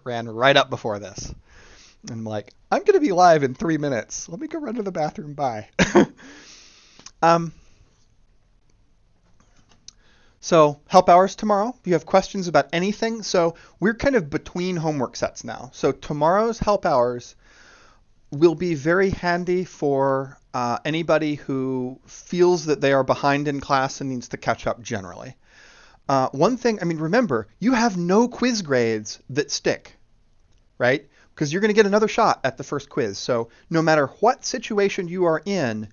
ran right up before this. And I'm like, I'm going to be live in 3 minutes. Let me go run to the bathroom. Bye. um, so help hours tomorrow. If you have questions about anything, so we're kind of between homework sets now. So tomorrow's help hours will be very handy for anybody who feels that they are behind in class and needs to catch up generally. One thing, I mean, remember, you have no quiz grades that stick, right? Because you're going to get another shot at the first quiz. So no matter what situation you are in,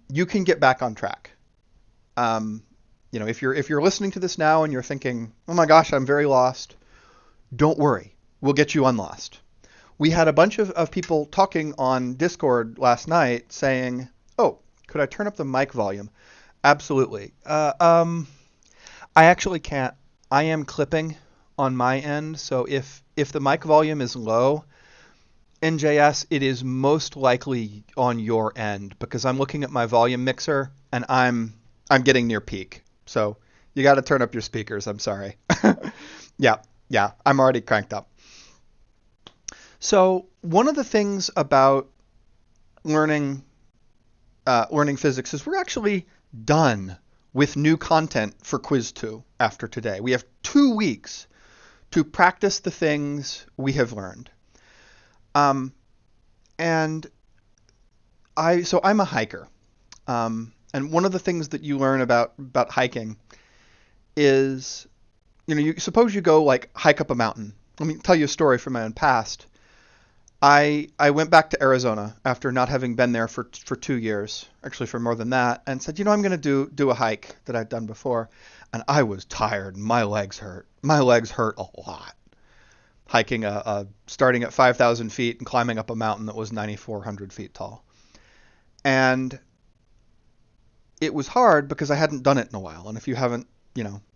you can get back on track. If you're listening to this now and you're thinking, oh my gosh, I'm very lost, don't worry. We'll get you unlost. We had a bunch of people talking on Discord last night saying, oh, could I turn up the mic volume? Absolutely. I actually can't. I am clipping on my end, so if the mic volume is low, NJS, it is most likely on your end because I'm looking at my volume mixer and I'm getting near peak. So you got to turn up your speakers. I'm sorry. Yeah, I'm already cranked up. So one of the things about learning physics is we're actually done with new content for Quiz 2 after today. We have 2 weeks to practice the things we have learned. And I'm a hiker. And one of the things that you learn about hiking is, suppose you go like hike up a mountain. Let me tell you a story from my own past. I went back to Arizona after not having been there for 2 years, actually for more than that, and said, I'm going to do a hike that I'd done before. And I was tired. My legs hurt. My legs hurt a lot. Hiking starting at 5,000 feet and climbing up a mountain that was 9,400 feet tall. And it was hard because I hadn't done it in a while. And if you haven't,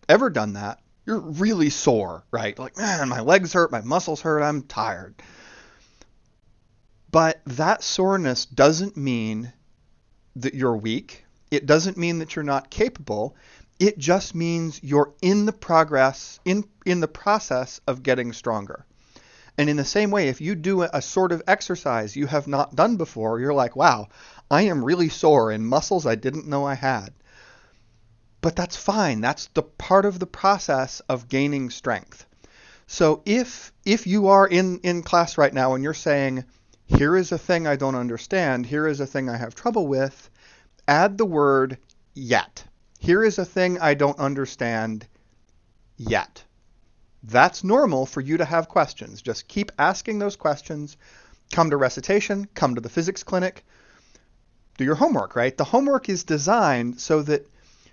ever done that, you're really sore, right? Like, man, my legs hurt, my muscles hurt, I'm tired. But that soreness doesn't mean that you're weak. It doesn't mean that you're not capable. It just means you're in the process of getting stronger. And in the same way, if you do a sort of exercise you have not done before, you're like, wow, I am really sore in muscles I didn't know I had. But that's fine. That's the part of the process of gaining strength. So if you are in class right now and you're saying, here is a thing I don't understand, here is a thing I have trouble with, add the word yet. Here is a thing I don't understand yet. That's normal for you to have questions. Just keep asking those questions. Come to recitation, come to the physics clinic, do your homework, right? The homework is designed so that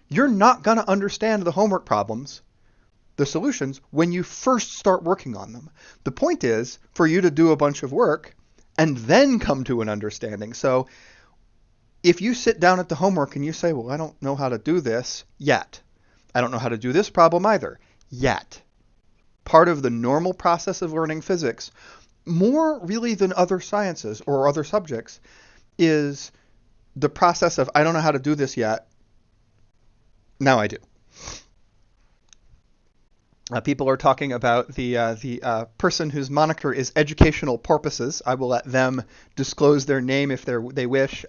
you're not going to understand the homework problems, the solutions, when you first start working on them. The point is for you to do a bunch of work and then come to an understanding. So if you sit down at the homework and you say, well, I don't know how to do this yet. I don't know how to do this problem either yet. Part of the normal process of learning physics, more really than other sciences or other subjects, is the process of, I don't know how to do this yet. Now I do. People are talking about the person whose moniker is Educational Porpoises. I will let them disclose their name if they wish.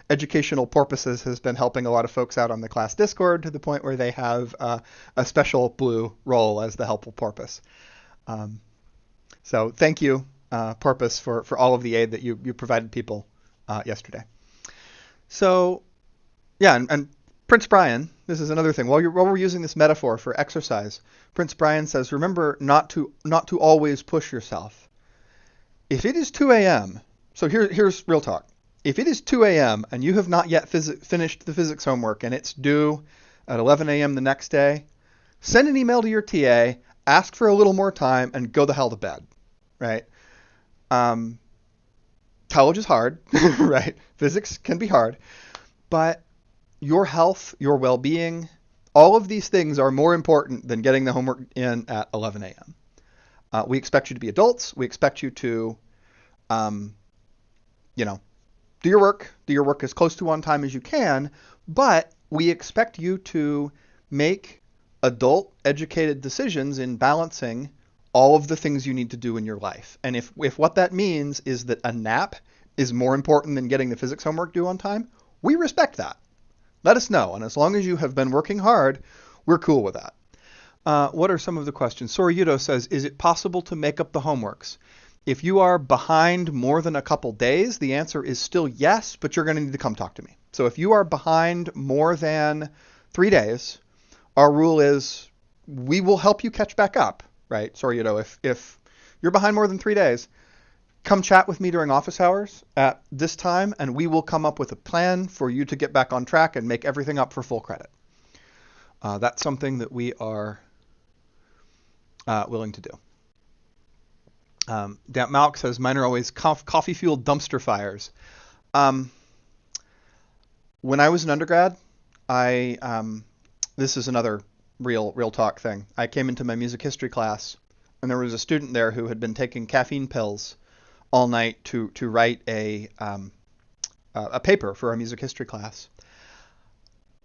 Educational Porpoises has been helping a lot of folks out on the class Discord to the point where they have a special blue role as the helpful porpoise. So thank you, Porpoise, for all of the aid that you provided people yesterday. So yeah, and Prince Brian, this is another thing. While we're using this metaphor for exercise, Prince Brian says, remember not to always push yourself. If it is 2 a.m., so here's real talk. If it is 2 a.m. and you have not yet finished the physics homework and it's due at 11 a.m. the next day, send an email to your TA, ask for a little more time, and go the hell to bed, right? College is hard, right? Physics can be hard, but your health, your well-being, all of these things are more important than getting the homework in at 11 a.m. We expect you to be adults. We expect you to, do your work as close to on time as you can, but we expect you to make adult educated decisions in balancing all of the things you need to do in your life. And if what that means is that a nap is more important than getting the physics homework due on time, we respect that. Let us know. And as long as you have been working hard, we're cool with that. What are some of the questions? Sorayudo says, is it possible to make up the homeworks? If you are behind more than a couple days, the answer is still yes, but you're going to need to come talk to me. So if you are behind more than 3 days, our rule is we will help you catch back up, right? Sorayudo, if you're behind more than 3 days, come chat with me during office hours at this time, and we will come up with a plan for you to get back on track and make everything up for full credit. That's something that we are willing to do. Malk says, mine are always coffee-fueled dumpster fires. When I was an undergrad, this is another real talk thing. I came into my music history class, and there was a student there who had been taking caffeine pills all night to write a paper for our music history class.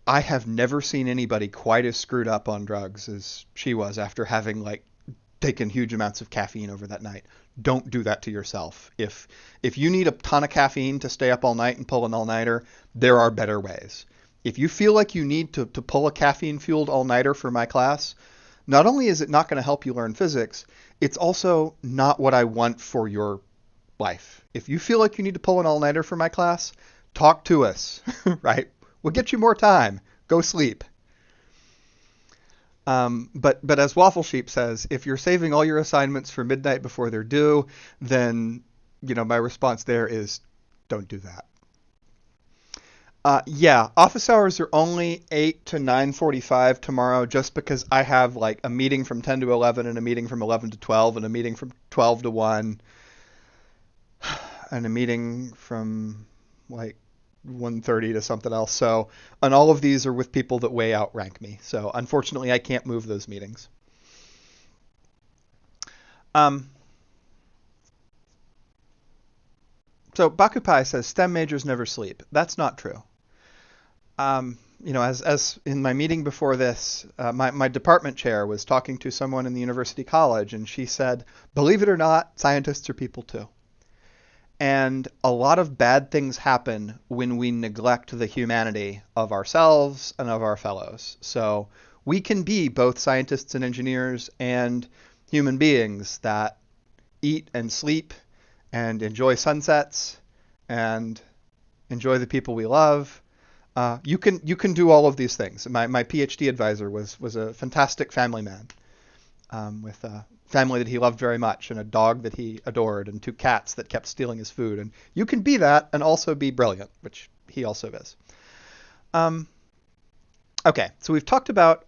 I have never seen anybody quite as screwed up on drugs as she was after having taken huge amounts of caffeine over that night. Don't do that to yourself. If you need a ton of caffeine to stay up all night and pull an all-nighter, there are better ways. If you feel like you need to pull a caffeine-fueled all-nighter for my class, not only is it not going to help you learn physics, it's also not what I want for your life. If you feel like you need to pull an all-nighter for my class, talk to us, right? We'll get you more time. Go sleep. But as Waffle Sheep says, if you're saving all your assignments for midnight before they're due, then, my response there is don't do that. Yeah, office hours are only 8 to 9:45 tomorrow just because I have a meeting from 10 to 11 and a meeting from 11 to 12 and a meeting from 12 to 1 and a meeting from 1:30 to something else. So, and all of these are with people that way outrank me. So unfortunately, I can't move those meetings. So Bakupai says STEM majors never sleep. That's not true. As in my meeting before this, my department chair was talking to someone in the university college, and she said, believe it or not, scientists are people too. And a lot of bad things happen when we neglect the humanity of ourselves and of our fellows. So we can be both scientists and engineers and human beings that eat and sleep and enjoy sunsets and enjoy the people we love. You can do all of these things. My PhD advisor was a fantastic family man with a family that he loved very much and a dog that he adored and 2 cats that kept stealing his food. And you can be that and also be brilliant, which he also is. Okay, so we've talked about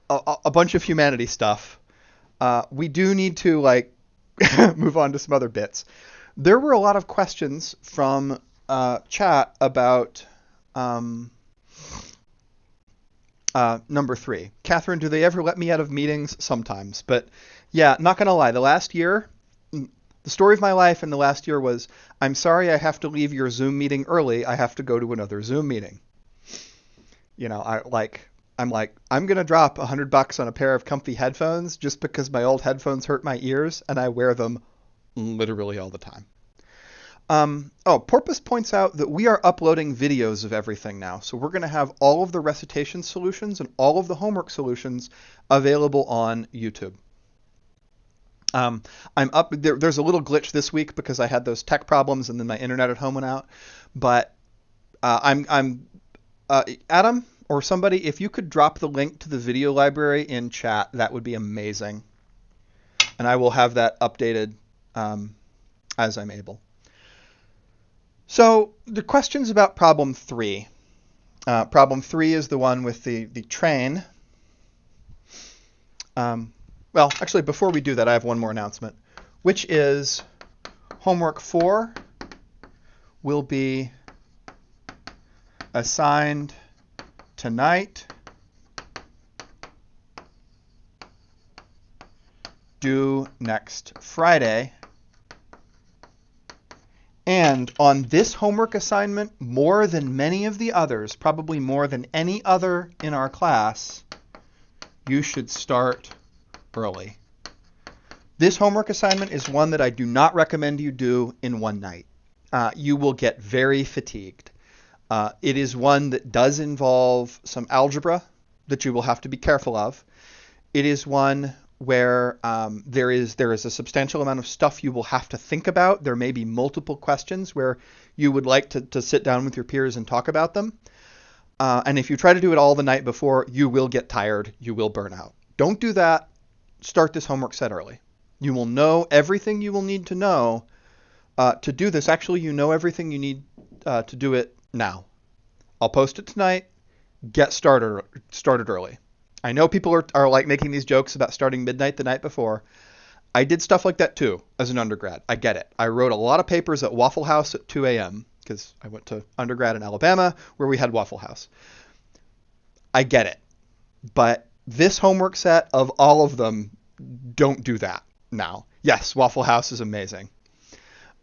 a bunch of humanity stuff. We do need to move on to some other bits. There were a lot of questions from chat about number 3. Catherine, do they ever let me out of meetings? Sometimes. But yeah, not going to lie. The last year, the story of my life in the last year was, I'm sorry I have to leave your Zoom meeting early. I have to go to another Zoom meeting. I'm going to drop $100 on a pair of comfy headphones just because my old headphones hurt my ears and I wear them literally all the time. Porpoise points out that we are uploading videos of everything now. So we're going to have all of the recitation solutions and all of the homework solutions available on YouTube. There's a little glitch this week because I had those tech problems and then my internet at home went out. But Adam or somebody, if you could drop the link to the video library in chat, that would be amazing. And I will have that updated as I'm able. So the questions about problem 3. Problem 3 is the one with the train. Well, actually, before we do that, I have one more announcement, which is homework 4 will be assigned tonight, due next Friday. And on this homework assignment, more than many of the others, probably more than any other in our class, you should start early. This homework assignment is one that I do not recommend you do in one night. You will get very fatigued. It is one that does involve some algebra that you will have to be careful of. It is one where there is a substantial amount of stuff you will have to think about. There may be multiple questions where you would like to sit down with your peers and talk about them. And if you try to do it all the night before, you will get tired. You will burn out. Don't do that. Start this homework set early. You will know everything you will need to know to do this. Actually, you know everything you need to do it now. I'll post it tonight. Get started early. I know people are like making these jokes about starting midnight the night before. I did stuff like that too as an undergrad. I get it. I wrote a lot of papers at Waffle House at 2 a.m. because I went to undergrad in Alabama where we had Waffle House. I get it. But this homework set of all of them, don't do that now. Yes, Waffle House is amazing.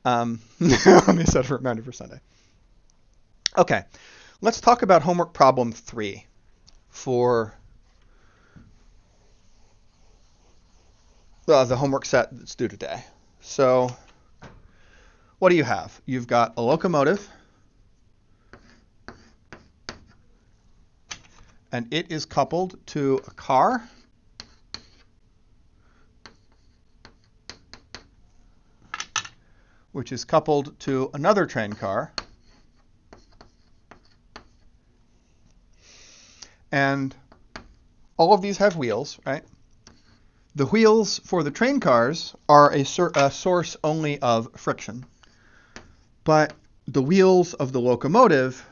Let me set a reminder for Sunday. Okay, let's talk about homework problem 3 for the homework set that's due today. So what do you have? You've got a locomotive, and it is coupled to a car, which is coupled to another train car. And all of these have wheels, right? The wheels for the train cars are a source only of friction. But the wheels of the locomotive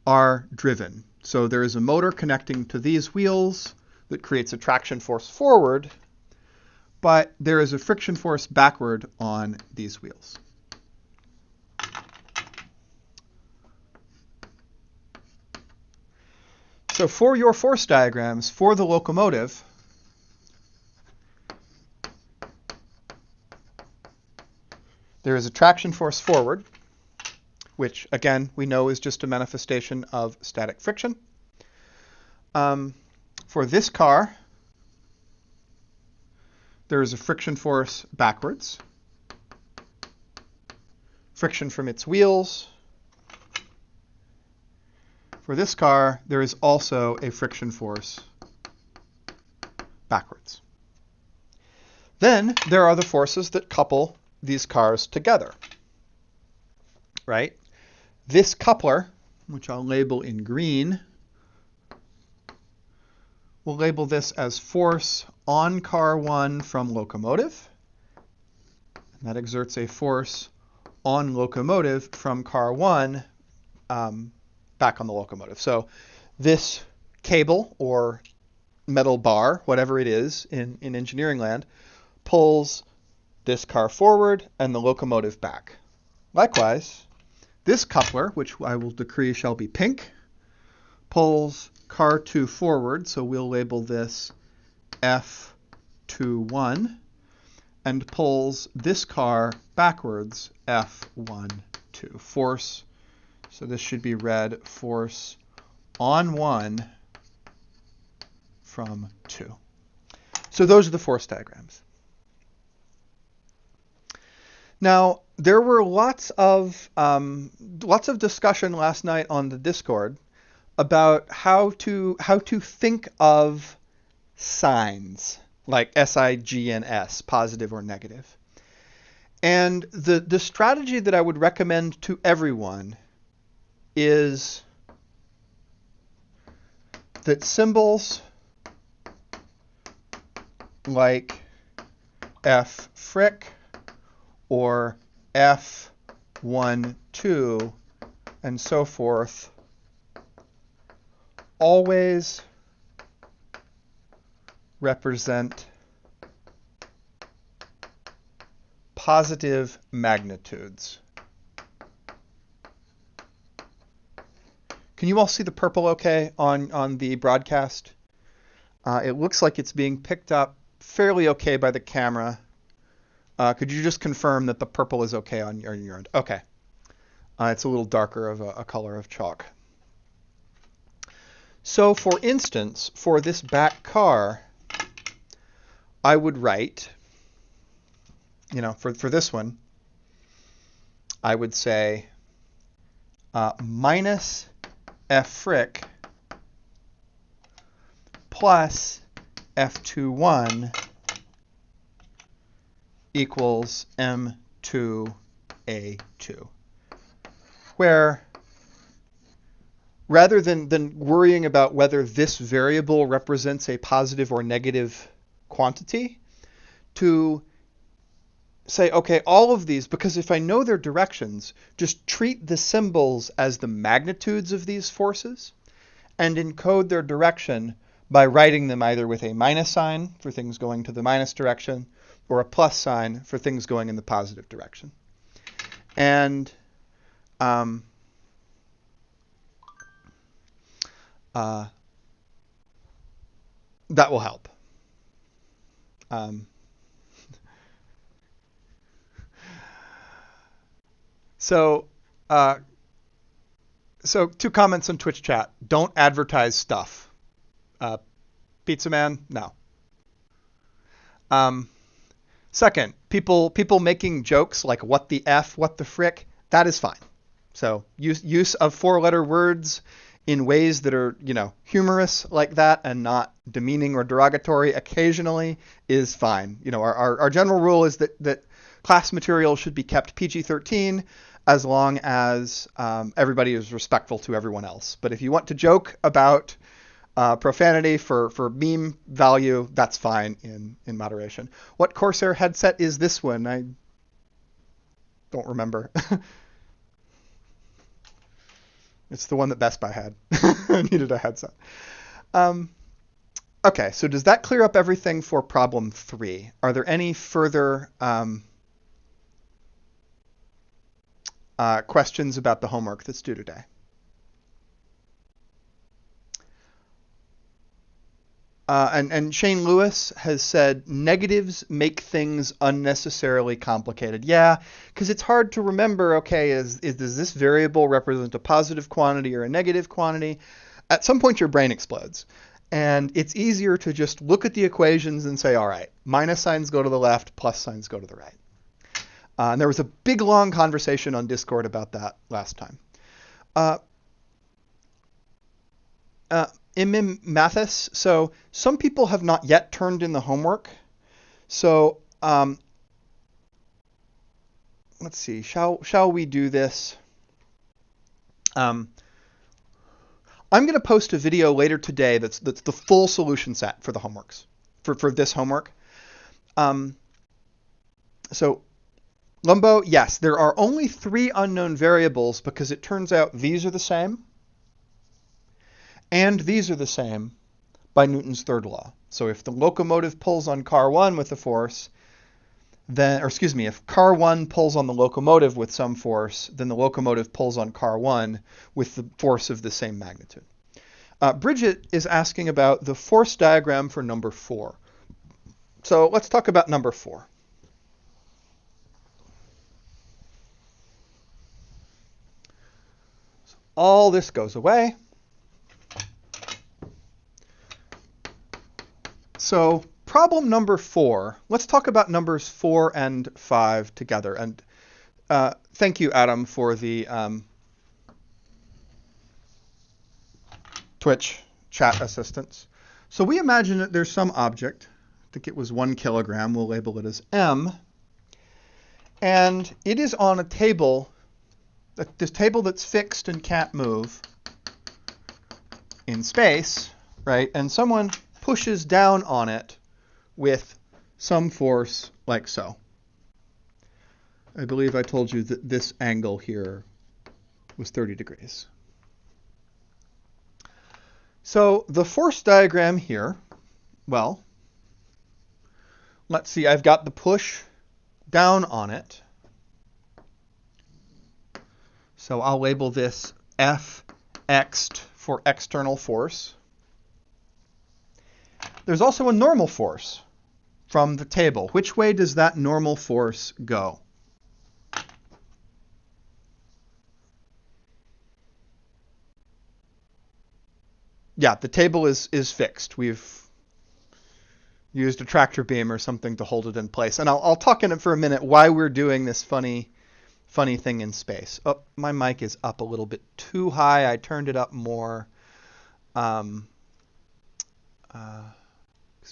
are driven. So there is a motor connecting to these wheels that creates a traction force forward, but there is a friction force backward on these wheels. So for your force diagrams for the locomotive, there is a traction force forward, which again we know is just a manifestation of static friction. For this car, there is a friction force backwards, friction from its wheels. For this car, there is also a friction force backwards. Then there are the forces that couple these cars together, right? This coupler, which I'll label in green, we'll label this as force on car 1 from locomotive. And that exerts a force on locomotive from car 1 back on the locomotive. So this cable or metal bar, whatever it is in engineering land, pulls this car forward and the locomotive back. Likewise, this coupler, which I will decree shall be pink, pulls car 2 forward, so we'll label this F21, and pulls this car backwards, F12. Force, so this should be read force on 1 from 2. So those are the force diagrams. Now, there were lots of discussion last night on the Discord about how to think of signs like S-I-G-N-S, positive or negative. And the strategy that I would recommend to everyone is that symbols like F frick or F12 and so forth always represent positive magnitudes. Can you all see the purple okay on the broadcast? It looks like it's being picked up fairly okay by the camera. Could you just confirm that the purple is okay on your end? Okay. It's a little darker of a color of chalk. So for instance, for this back car, I would write, for this one, I would say minus F fric plus F21 equals M2A2, where rather than worrying about whether this variable represents a positive or negative quantity, to say, okay, all of these, because if I know their directions, just treat the symbols as the magnitudes of these forces and encode their direction by writing them either with a minus sign for things going to the minus direction or a plus sign for things going in the positive direction. And that will help. So 2 comments on Twitch chat. Don't advertise stuff. Pizza Man, no. Second, people making jokes like what the F, what the frick, that is fine. So use of 4-letter words in ways that are, humorous like that and not demeaning or derogatory occasionally is fine. Our general rule is that class material should be kept PG-13 as long as everybody is respectful to everyone else. But if you want to joke about profanity for meme value, that's fine in moderation. What Corsair headset is this one? I don't remember. It's the one that Best Buy had. I needed a headset. Okay, so does that clear up everything for problem 3? Are there any further questions about the homework that's due today? And Shane Lewis has said negatives make things unnecessarily complicated. Yeah, because it's hard to remember, okay, does this variable represent a positive quantity or a negative quantity? At some point your brain explodes. And it's easier to just look at the equations and say, all right, minus signs go to the left, plus signs go to the right. And there was a big, long conversation on Discord about that last time. Imim Mathis, so some people have not yet turned in the homework. So let's see, shall we do this? I'm going to post a video later today that's the full solution set for the homeworks, for this homework. So Lumbo, yes, there are only 3 unknown variables because it turns out these are the same and these are the same by Newton's third law. So if the locomotive pulls on car 1 with a force, if car 1 pulls on the locomotive with some force, then the locomotive pulls on car 1 with the force of the same magnitude. Bridget is asking about the force diagram for number 4. So let's talk about number 4. So all this goes away. So problem number 4, let's talk about numbers 4 and 5 together. And thank you, Adam, for the Twitch chat assistance. So we imagine that there's some object, I think it was 1 kilogram, we'll label it as M, and it is on a table, this table that's fixed and can't move in space, right? And someone pushes down on it with some force like so. I believe I told you that this angle here was 30 degrees. So the force diagram here, well, let's see, I've got the push down on it. So I'll label this Fx for external force. There's also a normal force from the table. Which way does that normal force go? Yeah, the table is fixed. Used a tractor beam or something to hold it in place. And I'll talk in it for a minute why we're doing this funny thing in space. Oh, my mic is up a little bit too high. I turned it up more because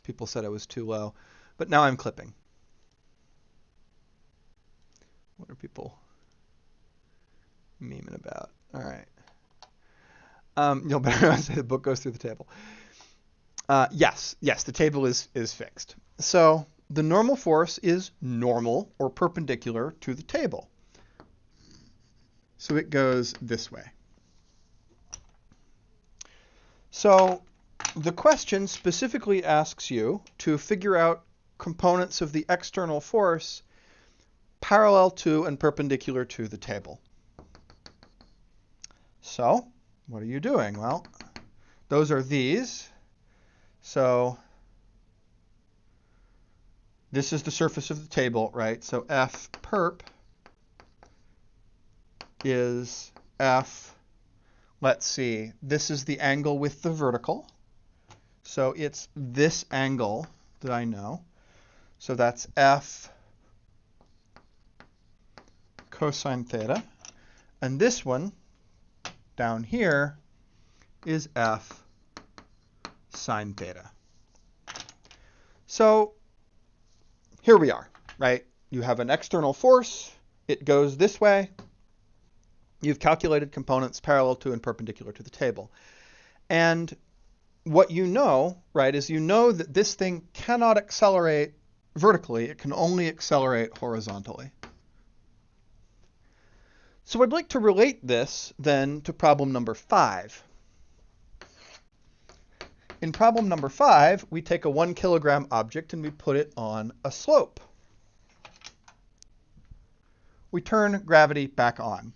people said I was too low. But now I'm clipping. What are people memeing about? All right. You'll better not say the book goes through the table. Yes, the table is fixed. So the normal force is normal or perpendicular to the table. So it goes this way. So the question specifically asks you to figure out components of the external force parallel to and perpendicular to the table. So what are you doing? Well, those are these. So this is the surface of the table, right? So F perp is F, let's see, this is the angle with the vertical. So it's this angle that I know. So that's F cosine theta. And this one down here is F sine theta. So here we are, right? You have an external force. It goes this way. You've calculated components parallel to and perpendicular to the table. And what you know, right, is you know that this thing cannot accelerate vertically. It can only accelerate horizontally. So I'd like to relate this then to problem number 5. In problem number 5, we take a 1 kilogram object and we put it on a slope. We turn gravity back on.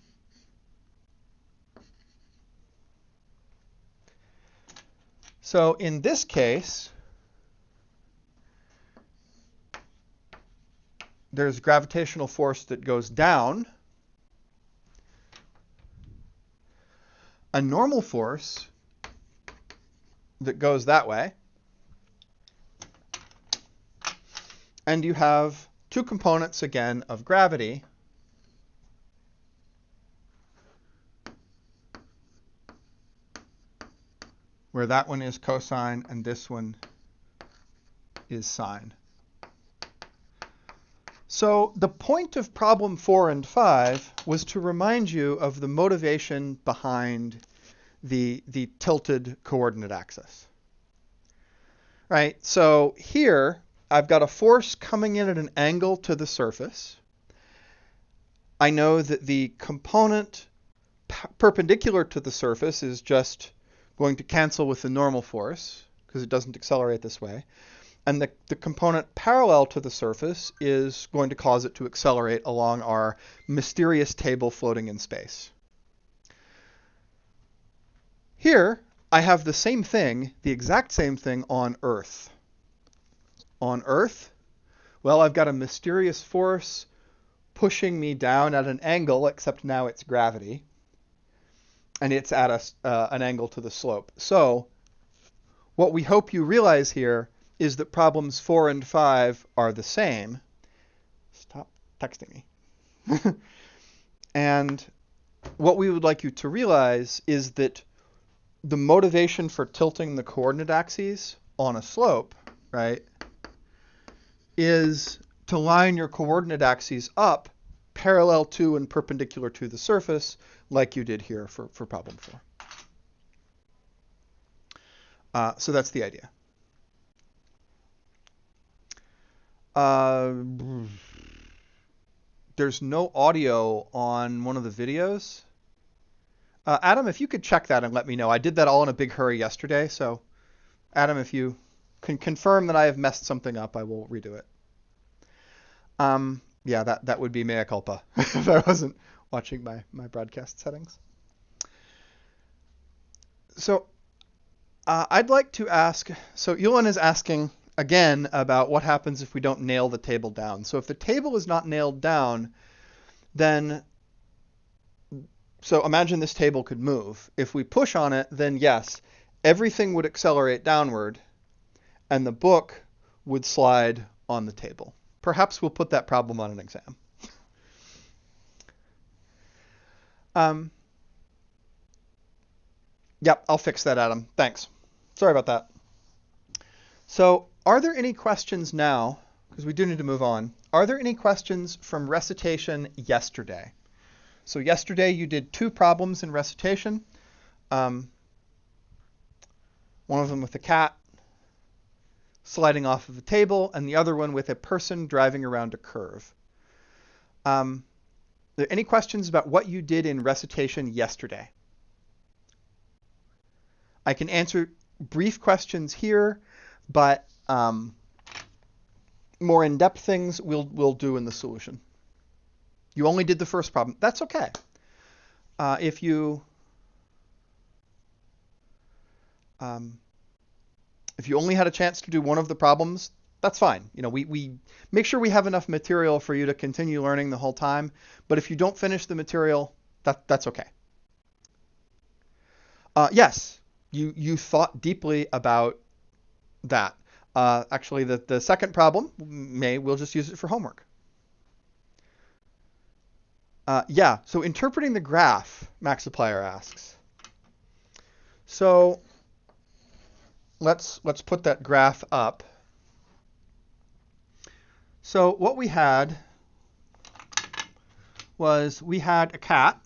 So in this case, there's gravitational force that goes down, a normal force that goes that way, and you have two components again of gravity. Where that one is cosine and this one is sine. So the point of problem 4 and 5 was to remind you of the motivation behind the tilted coordinate axis. Right? So here I've got a force coming in at an angle to the surface. I know that the component perpendicular to the surface is just going to cancel with the normal force because it doesn't accelerate this way. And the component parallel to the surface is going to cause it to accelerate along our mysterious table floating in space. Here, I have the same thing, the exact same thing on Earth. On Earth, well, I've got a mysterious force pushing me down at an angle, except now it's gravity. And it's at an angle to the slope. So what we hope you realize here is that problems 4 and 5 are the same. Stop texting me. And what we would like you to realize is that the motivation for tilting the coordinate axes on a slope, right, is to line your coordinate axes up parallel to and perpendicular to the surface, like you did here for problem 4. So that's the idea. There's no audio on one of the videos. Adam, if you could check that and let me know. I did that all in a big hurry yesterday, so Adam, if you can confirm that I have messed something up, I will redo it. Yeah, that would be mea culpa if I wasn't watching my broadcast settings. So I'd like to ask, so Yulan is asking again about what happens if we don't nail the table down. So if the table is not nailed down, then, so imagine this table could move. If we push on it, then yes, everything would accelerate downward, and the book would slide on the table. Perhaps we'll put that problem on an exam. Yep, I'll fix that, Adam. Thanks. Sorry about that. So, are there any questions now? Because we do need to move on. Are there any questions from recitation yesterday? So yesterday you did 2 problems in recitation. One of them with a cat sliding off of a table, and the other one with a person driving around a curve. Are there any questions about what you did in recitation yesterday? I can answer brief questions here, but more in-depth things we'll do in the solution. You only did the first problem. That's okay. If you only had a chance to do one of the problems, that's fine. You know, we make sure we have enough material for you to continue learning the whole time. But if you don't finish the material, that's okay. Yes, you thought deeply about that. Actually, the second problem, we'll just use it for homework. Yeah, so interpreting the graph, Maxiplier asks. So let's put that graph up. So what we had was we had a cat.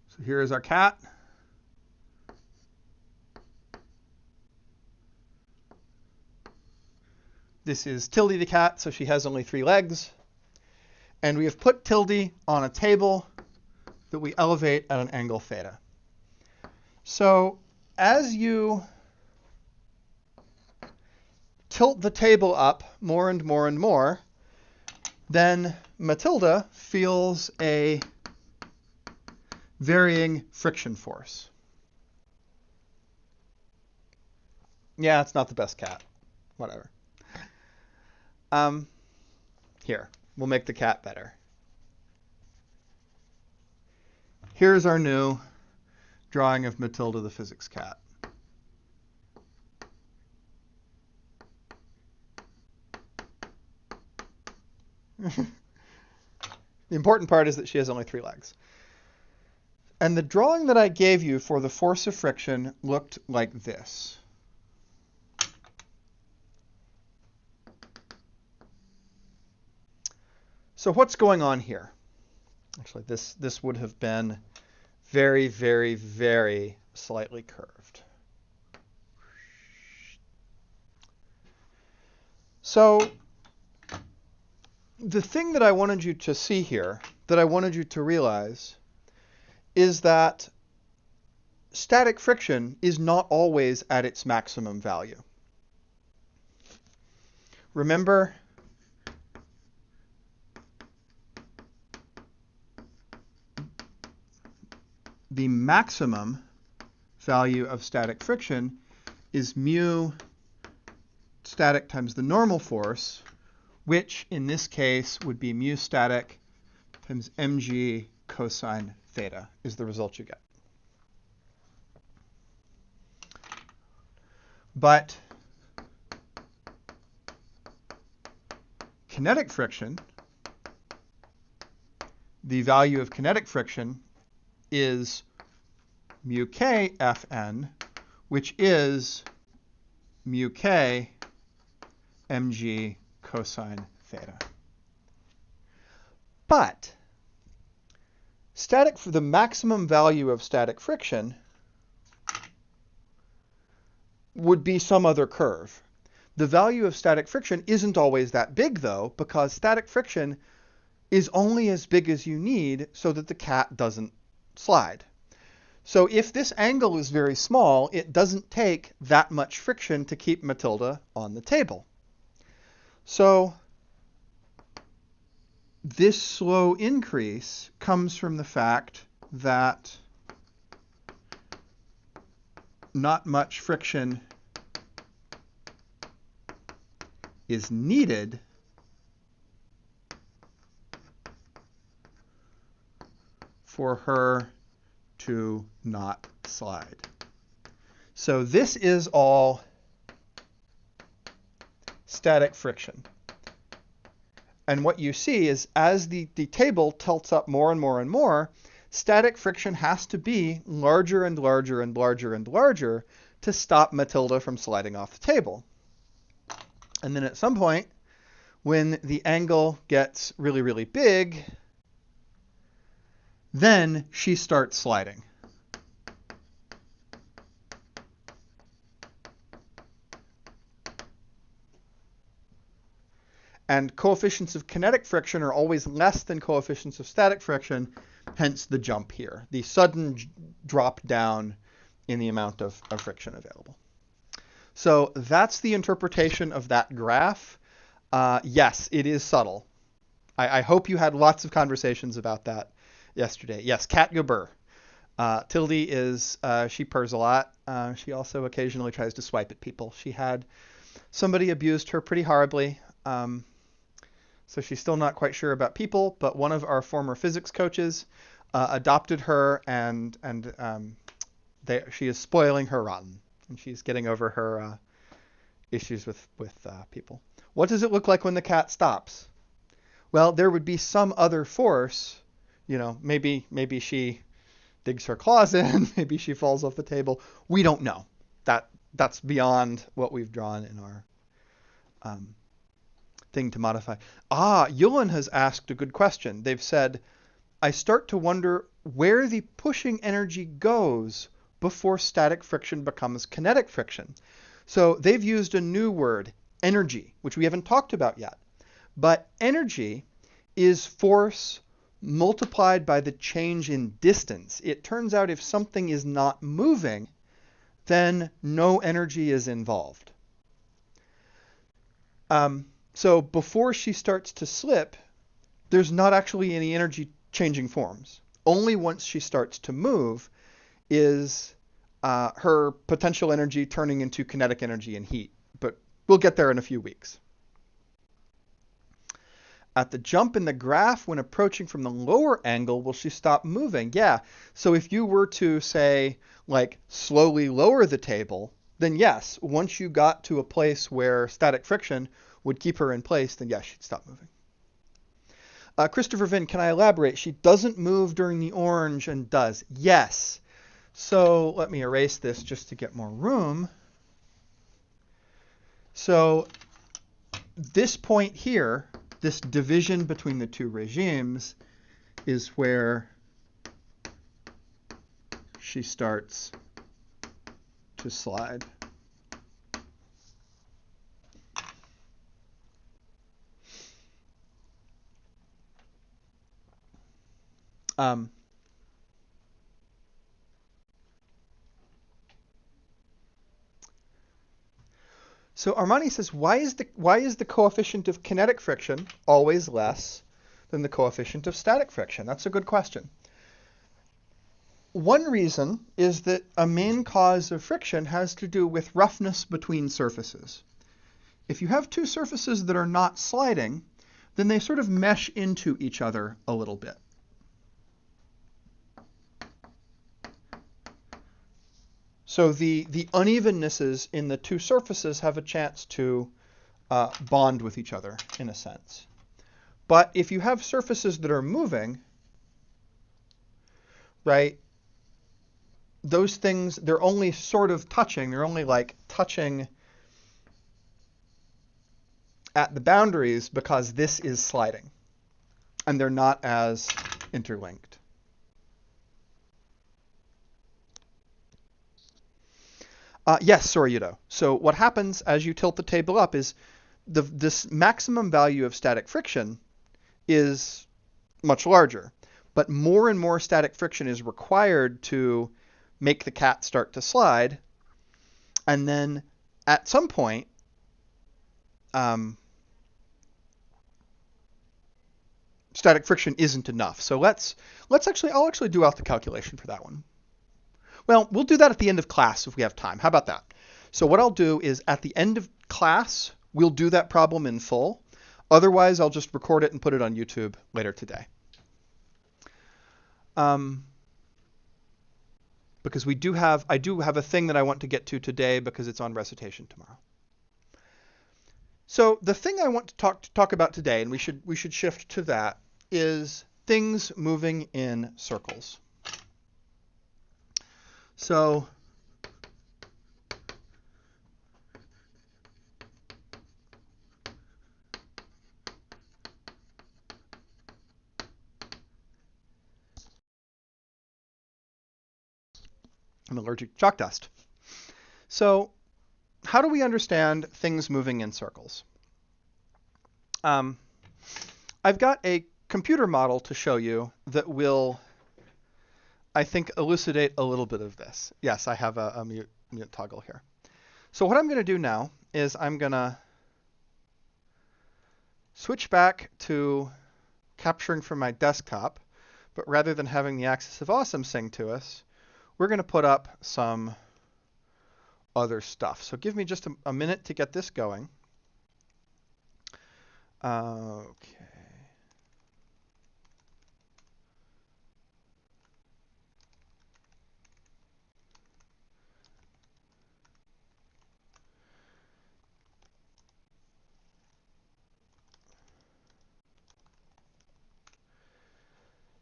So here is our cat. This is Tildy the cat, so she has only 3 legs. And we have put Tildy on a table that we elevate at an angle theta. So as you tilt the table up more and more and more, then Matilda feels a varying friction force. Yeah, it's not the best cat. Whatever. Here, we'll make the cat better. Here's our new drawing of Matilda the physics cat. The important part is that she has only 3 legs. And the drawing that I gave you for the force of friction looked like this. So what's going on here? Actually, this would have been very, very, very slightly curved. So the thing that I wanted you to see here, that I wanted you to realize, is that static friction is not always at its maximum value. Remember, the maximum value of static friction is mu static times the normal force, which in this case would be mu static times mg cosine theta is the result you get. But kinetic friction, the value of kinetic friction is mu k Fn, which is mu k mg cosine theta. But the maximum value of static friction would be some other curve. The value of static friction isn't always that big, though, because static friction is only as big as you need so that the cat doesn't slide. So if this angle is very small, it doesn't take that much friction to keep Matilda on the table. So this slow increase comes from the fact that not much friction is needed for her to not slide. So this is all static friction. And what you see is as the table tilts up more and more and more, static friction has to be larger and larger and larger and larger to stop Matilda from sliding off the table. And then at some point, when the angle gets really, really big, then she starts sliding. And coefficients of kinetic friction are always less than coefficients of static friction, hence the jump here, the sudden drop down in the amount of friction available. So that's the interpretation of that graph. Yes, it is subtle. I hope you had lots of conversations about that yesterday. Yes, Kat Gabur. Tilde is, she purrs a lot. She also occasionally tries to swipe at people. She had somebody abused her pretty horribly. So she's still not quite sure about people, but one of our former physics coaches adopted her, and she is spoiling her rotten, and she's getting over her issues with people. What does it look like when the cat stops? Well, there would be some other force, maybe she digs her claws in, maybe she falls off the table. We don't know. That's beyond what we've drawn in our thing to modify. Yulin has asked a good question. They've said, I start to wonder where the pushing energy goes before static friction becomes kinetic friction. So they've used a new word, energy, which we haven't talked about yet. But energy is force multiplied by the change in distance. It turns out if something is not moving, then no energy is involved. So before she starts to slip, there's not actually any energy changing forms. Only once she starts to move is her potential energy turning into kinetic energy and heat. But we'll get there in a few weeks. At the jump in the graph, when approaching from the lower angle, will she stop moving? Yeah. So if you were to, say, slowly lower the table, then yes, once you got to a place where static friction would keep her in place, then yes, she'd stop moving. Christopher Vinn, can I elaborate? She doesn't move during the orange and does. Yes. So let me erase this just to get more room. So this point here, this division between the two regimes, is where she starts to slide. So Armani says, why is the coefficient of kinetic friction always less than the coefficient of static friction? That's a good question. One reason is that a main cause of friction has to do with roughness between surfaces. If you have two surfaces that are not sliding, then they sort of mesh into each other a little bit. So the unevennesses in the two surfaces have a chance to bond with each other, in a sense. But if you have surfaces that are moving, right, those things, they're only sort of touching. They're only touching at the boundaries because this is sliding. And they're not as interlinked. Yes, Sorayudo. So what happens as you tilt the table up is this maximum value of static friction is much larger. But more and more static friction is required to make the cat start to slide. And then at some point, static friction isn't enough. So I'll actually do out the calculation for that one. Well, we'll do that at the end of class if we have time. How about that? So what I'll do is at the end of class, we'll do that problem in full. Otherwise, I'll just record it and put it on YouTube later today. because I do have a thing that I want to get to today because it's on recitation tomorrow. So the thing I want to talk about today, and we should shift to that, is things moving in circles. So I'm allergic to chalk dust. So how do we understand things moving in circles? I've got a computer model to show you that will, I think, elucidate a little bit of this. Yes, I have a mute toggle here. So what I'm going to do now is I'm going to switch back to capturing from my desktop, but rather than having the Axis of Awesome sing to us, we're going to put up some other stuff. So give me just a minute to get this going. Okay.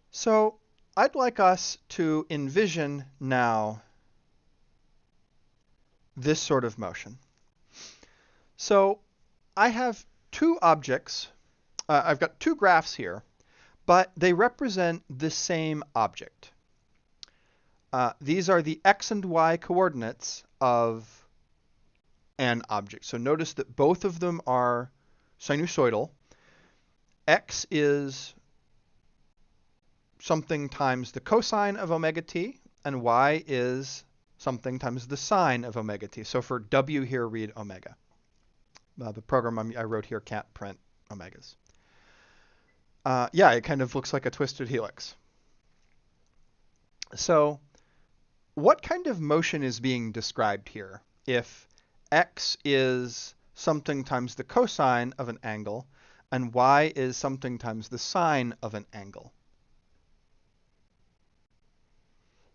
So I'd like us to envision now this sort of motion. So I have two objects. I've got two graphs here, but they represent the same object. These are the x and y coordinates of an object. So notice that both of them are sinusoidal. X is something times the cosine of omega t, and y is something times the sine of omega t. So for w here, read omega. The program I wrote here can't print omegas. Yeah, it kind of looks like a twisted helix. So what kind of motion is being described here if x is something times the cosine of an angle and y is something times the sine of an angle?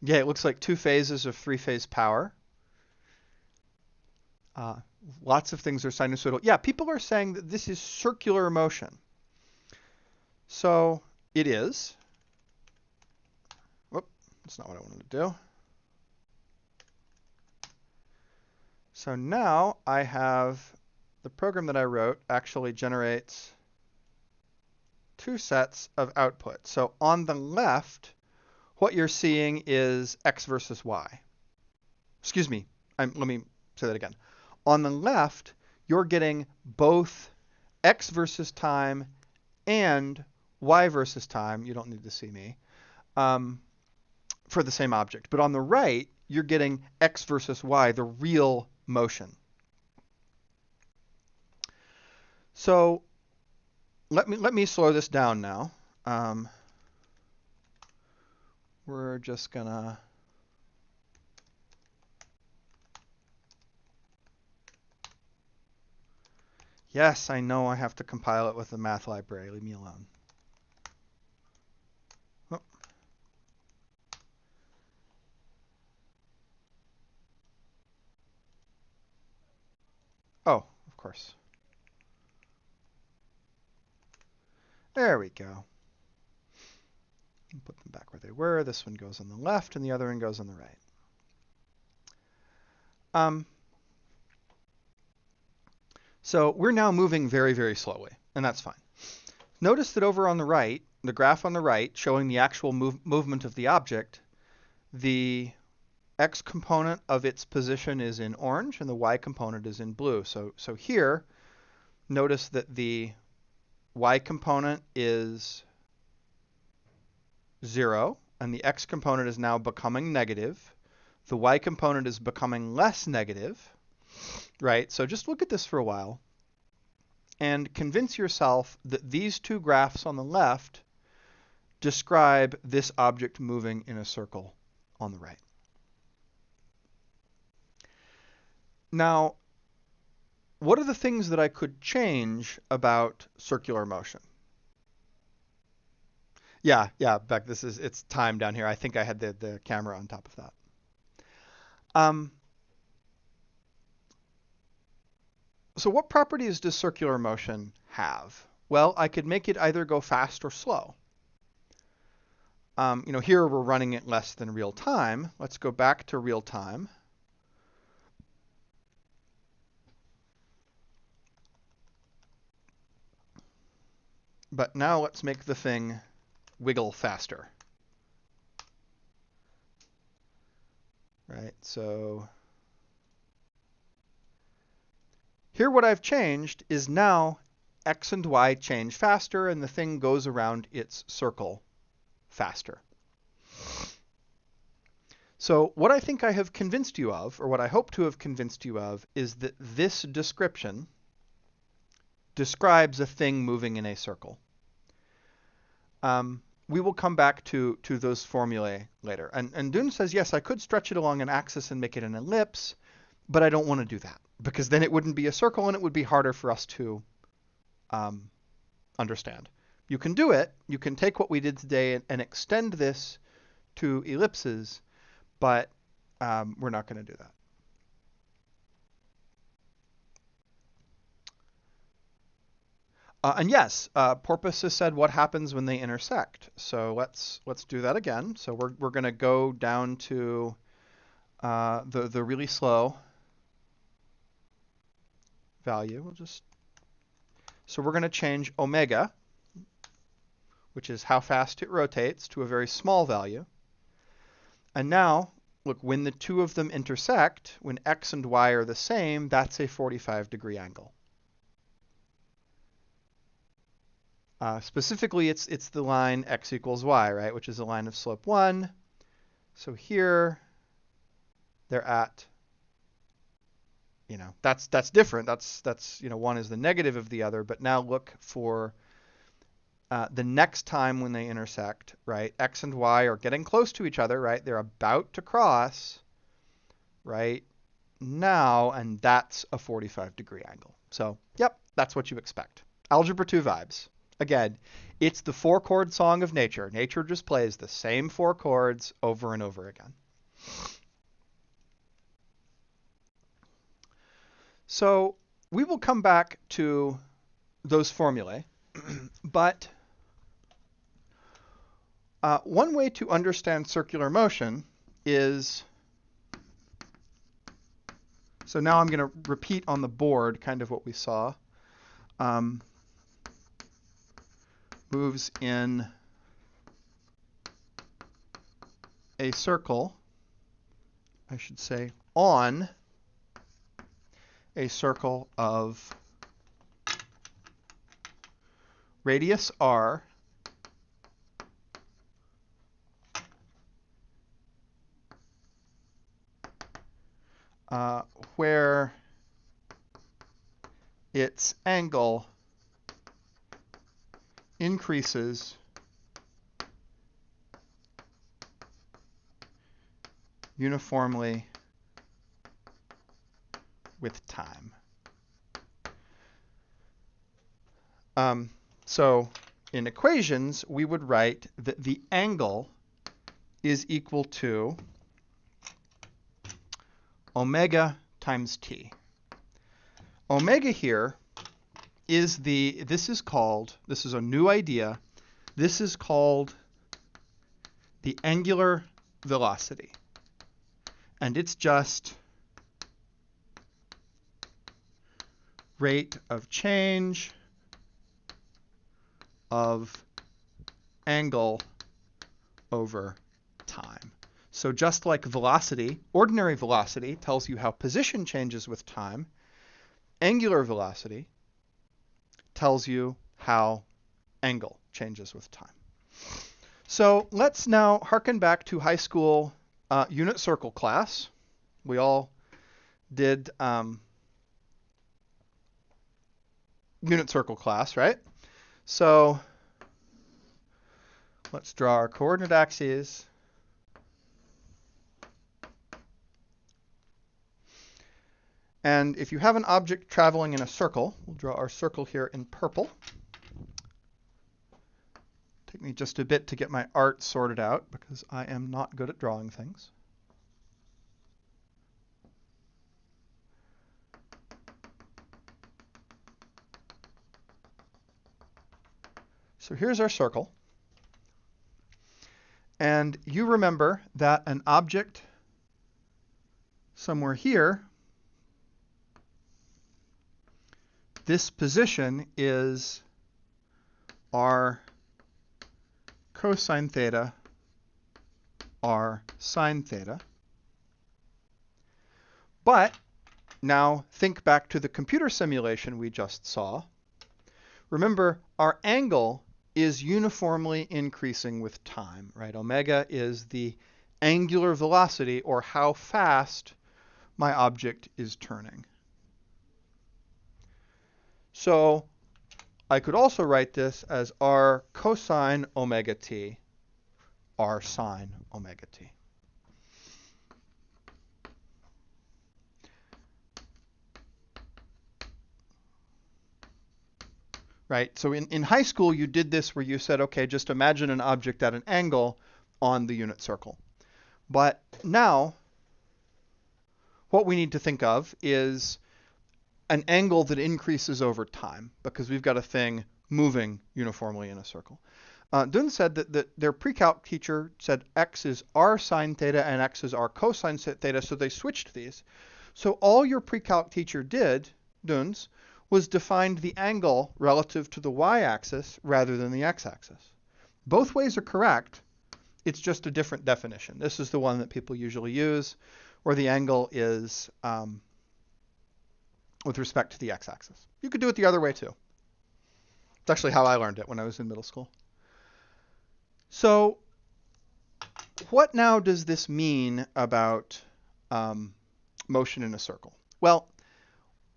Yeah, it looks like two phases of three-phase power. Lots of things are sinusoidal. Yeah, people are saying that this is circular motion. So it is. Whoop, that's not what I wanted to do. So now I have the program that I wrote actually generates two sets of output. So on the left, what you're seeing is x versus y. Excuse me, let me say that again. On the left, you're getting both x versus time and y versus time. You don't need to see me. For the same object. But on the right, you're getting x versus y, the real motion. So let me slow this down now. We're just gonna Yes, I know I have to compile it with the math library. Leave me alone. Oh. Oh, of course. There we go. Put them back where they were. This one goes on the left and the other one goes on the right. So we're now moving very, very slowly, and that's fine. Notice that over on the right, the graph on the right showing the actual movement of the object, the x component of its position is in orange and the y component is in blue. So here, notice that the y component is 0 and the x component is now becoming negative. The y component is becoming less negative, right? So just look at this for a while and convince yourself that these two graphs on the left describe this object moving in a circle on the right. Now, what are the things that I could change about circular motion? Yeah, Beck, it's time down here. I think I had the camera on top of that. Um, so what properties does circular motion have? Well, I could make it either go fast or slow. Here we're running it less than real time. Let's go back to real time. But now let's make the thing wiggle faster. Right, so here what I've changed is now x and y change faster and the thing goes around its circle faster. So what I think I have convinced you of, or what I hope to have convinced you of, is that this description describes a thing moving in a circle. We will come back to those formulae later. And Dune says, yes, I could stretch it along an axis and make it an ellipse, but I don't want to do that because then it wouldn't be a circle and it would be harder for us to understand. You can do it. You can take what we did today and extend this to ellipses, but we're not going to do that. And yes, Porpoise has said what happens when they intersect. So let's do that again. So we're going to go down to the really slow value. So we're going to change omega, which is how fast it rotates, to a very small value. And now, look, when the two of them intersect, when x and y are the same, that's a 45-degree angle. Specifically, it's the line x equals y, right, which is a line of slope 1. So here, they're at, that's different. That's one is the negative of the other. But now look for the next time when they intersect, right? X and y are getting close to each other, right? They're about to cross, right now, and that's a 45-degree angle. So, yep, that's what you expect. Algebra 2 vibes. Again, it's the 4-chord song of nature. Nature just plays the same 4 chords over and over again. So we will come back to those formulae, but one way to understand circular motion is, so now I'm going to repeat on the board kind of what we saw. Moves in a circle, I should say, on a circle of radius r where its angle increases uniformly with time. So in equations, we would write that the angle is equal to omega times t. Omega here is this is a new idea, this is called the angular velocity. And it's just rate of change of angle over time. So just like velocity, ordinary velocity tells you how position changes with time, angular velocity tells you how angle changes with time. So let's now harken back to high school unit circle class. We all did unit circle class, right? So let's draw our coordinate axes. And if you have an object traveling in a circle, we'll draw our circle here in purple. Take me just a bit to get my art sorted out because I am not good at drawing things. So here's our circle. And you remember that an object somewhere here, this position is r cosine theta, r sine theta. But now think back to the computer simulation we just saw. Remember, our angle is uniformly increasing with time, right? Omega is the angular velocity, or how fast my object is turning. So I could also write this as r cosine omega t, r sine omega t. Right? So in high school, you did this where you said, okay, just imagine an object at an angle on the unit circle. But now, what we need to think of is an angle that increases over time, because we've got a thing moving uniformly in a circle. Dun said that their pre-calc teacher said x is r sine theta and x is r cosine theta, so they switched these. So all your pre-calc teacher did, Duns, was defined the angle relative to the y-axis rather than the x-axis. Both ways are correct. It's just a different definition. This is the one that people usually use, where the angle is with respect to the x-axis. You could do it the other way too. It's actually how I learned it when I was in middle school. So what now does this mean about motion in a circle? Well,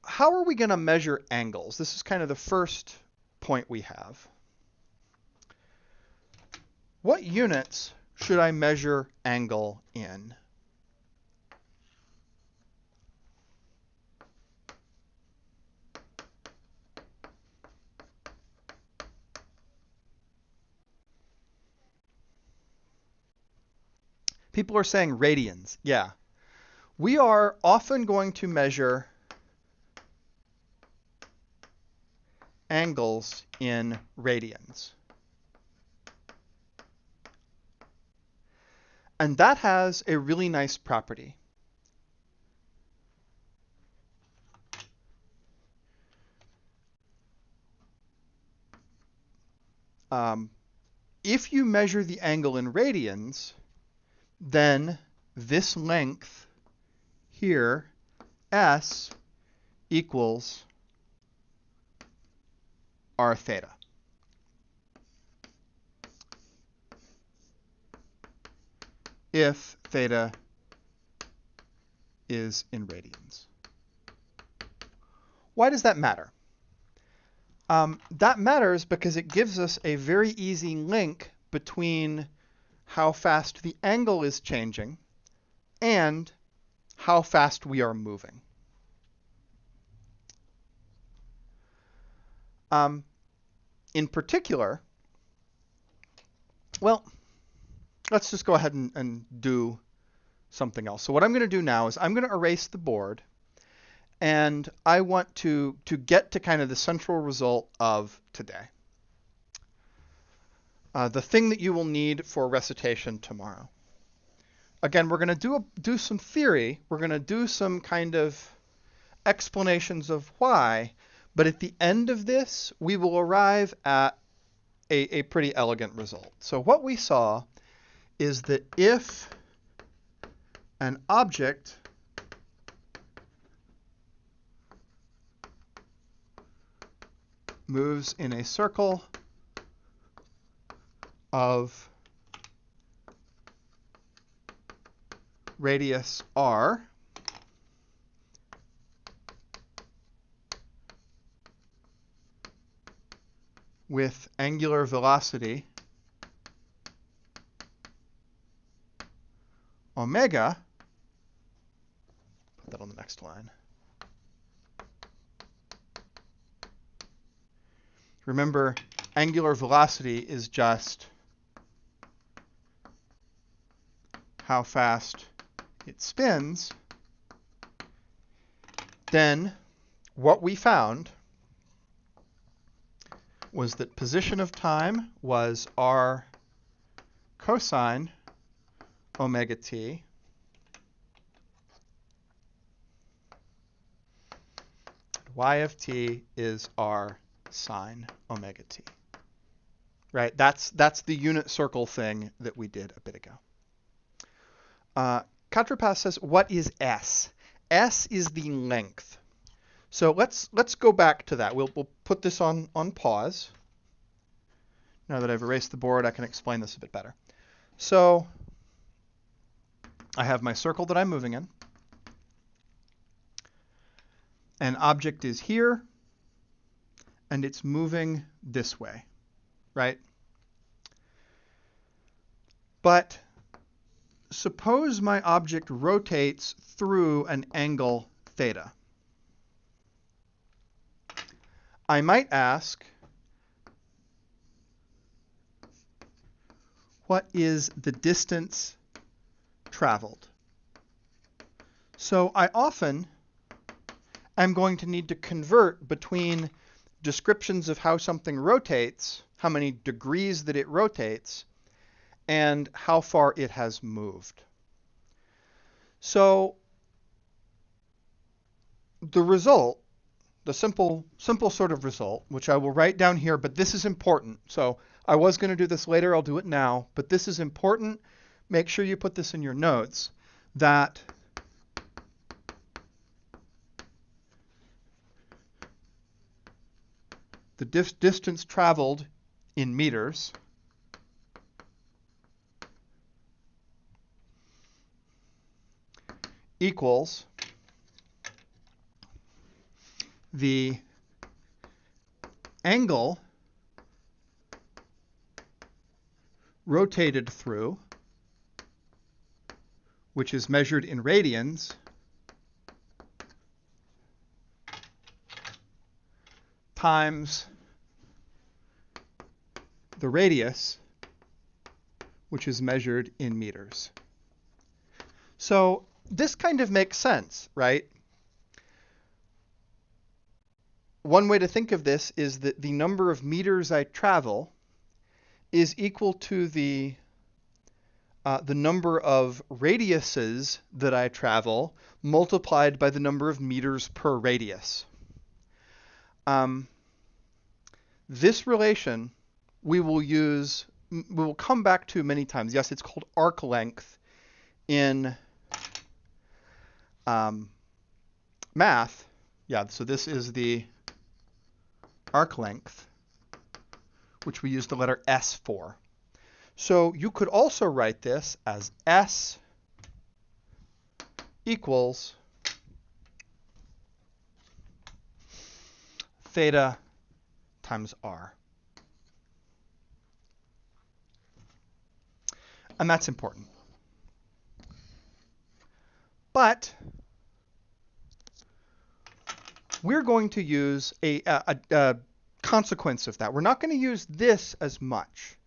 how are we going to measure angles? This is kind of the first point we have. What units should I measure angle in? People are saying radians. Yeah. We are often going to measure angles in radians. And that has a really nice property. If you measure the angle in radians, then this length here, s, equals r theta. If theta is in radians. Why does that matter? That matters because it gives us a very easy link between how fast the angle is changing and how fast we are moving. In particular, well, let's just go ahead and do something else. So what I'm going to do now is I'm going to erase the board, and I want to get to kind of the central result of today. The thing that you will need for recitation tomorrow. Again, we're going to do some theory. We're going to do some kind of explanations of why, but at the end of this, we will arrive at a pretty elegant result. So what we saw is that if an object moves in a circle of radius r, with angular velocity omega, put that on the next line. Remember, angular velocity is just how fast it spins. Then what we found was that position of time was r cosine omega t y of t is r sine omega t. Right? That's the unit circle thing that we did a bit ago. Katrupas says, what is S? S is the length. So let's go back to that. We'll put this on pause. Now that I've erased the board, I can explain this a bit better. So I have my circle that I'm moving in. An object is here, and it's moving this way, right? But suppose my object rotates through an angle theta. I might ask, what is the distance traveled? So I often am going to need to convert between descriptions of how something rotates, how many degrees that it rotates, and how far it has moved. So the result, the simple sort of result, which I will write down here, but this is important. So I was going to do this later, I'll do it now, but this is important. Make sure you put this in your notes, that the distance traveled in meters equals the angle rotated through, which is measured in radians, times the radius, which is measured in meters. So this kind of makes sense, right? One way to think of this is that the number of meters I travel is equal to the number of radiuses that I travel multiplied by the number of meters per radius. This relation we will come back to many times. Yes, it's called arc length in math. Yeah, so this is the arc length, which we use the letter S for. So you could also write this as S equals theta times r. And that's important. But we're going to use a consequence of that. We're not going to use this as much,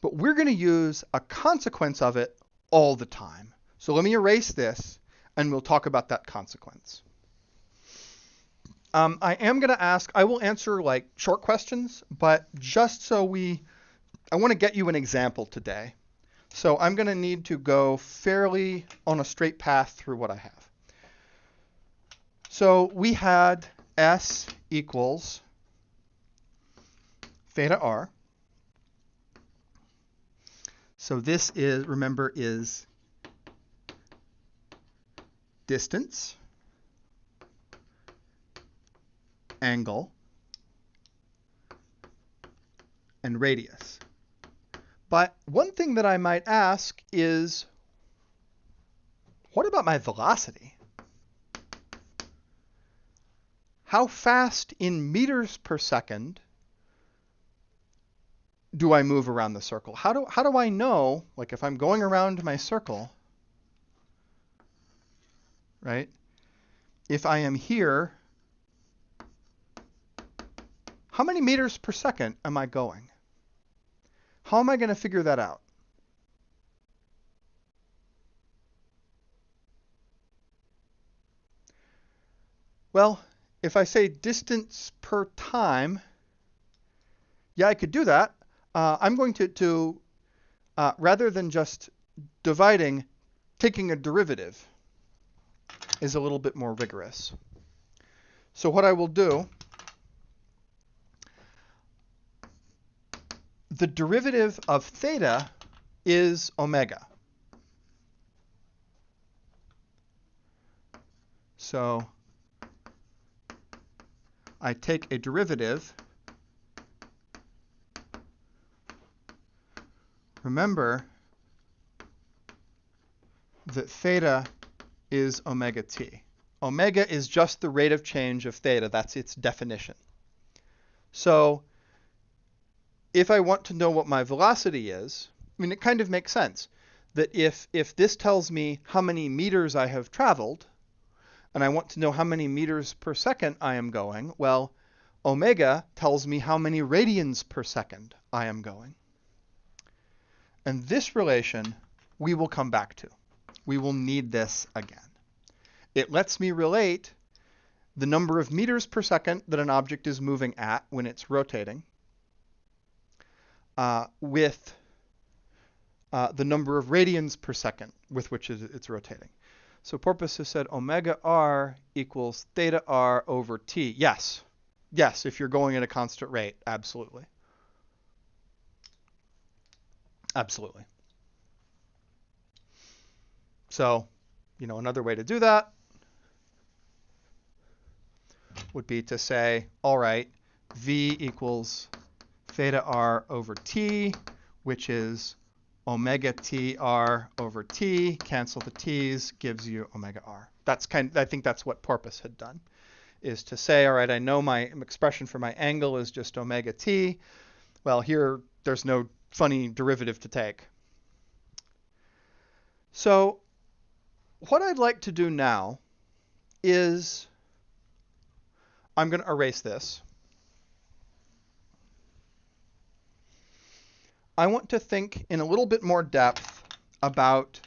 but we're going to use a consequence of it all the time. So let me erase this, and we'll talk about that consequence. I am going to ask, I will answer like short questions, but just so I want to get you an example today. So I'm going to need to go fairly on a straight path through what I have. So we had S equals theta r. So this is, remember, is distance, angle, and radius. But one thing that I might ask is, what about my velocity? How fast in meters per second do I move around the circle? How do I know, like if I'm going around my circle, right? If I am here, how many meters per second am I going? How am I going to figure that out? Well, if I say distance per time, Yeah, I could do that. I'm going to rather than just dividing, taking a derivative is a little bit more rigorous. So what I will do, the derivative of theta is omega. So I take a derivative. Remember that theta is omega t. Omega is just the rate of change of theta. That's its definition. So if I want to know what my velocity is, I mean, it kind of makes sense that if this tells me how many meters I have traveled, and I want to know how many meters per second I am going, well, omega tells me how many radians per second I am going. And this relation we will come back to. We will need this again. It lets me relate the number of meters per second that an object is moving at when it's rotating with the number of radians per second with which it's rotating. So Porpoise has said omega r equals theta r over t. Yes. Yes, if you're going at a constant rate, absolutely. Absolutely. So, another way to do that would be to say, all right, v equals theta r over t, which is omega t r over t. Cancel the t's, gives you omega r. I think that's what Porpoise had done, is to say, all right, I know my expression for my angle is just omega t. Well, here there's no funny derivative to take. So what I'd like to do now is I'm going to erase this. I want to think in a little bit more depth about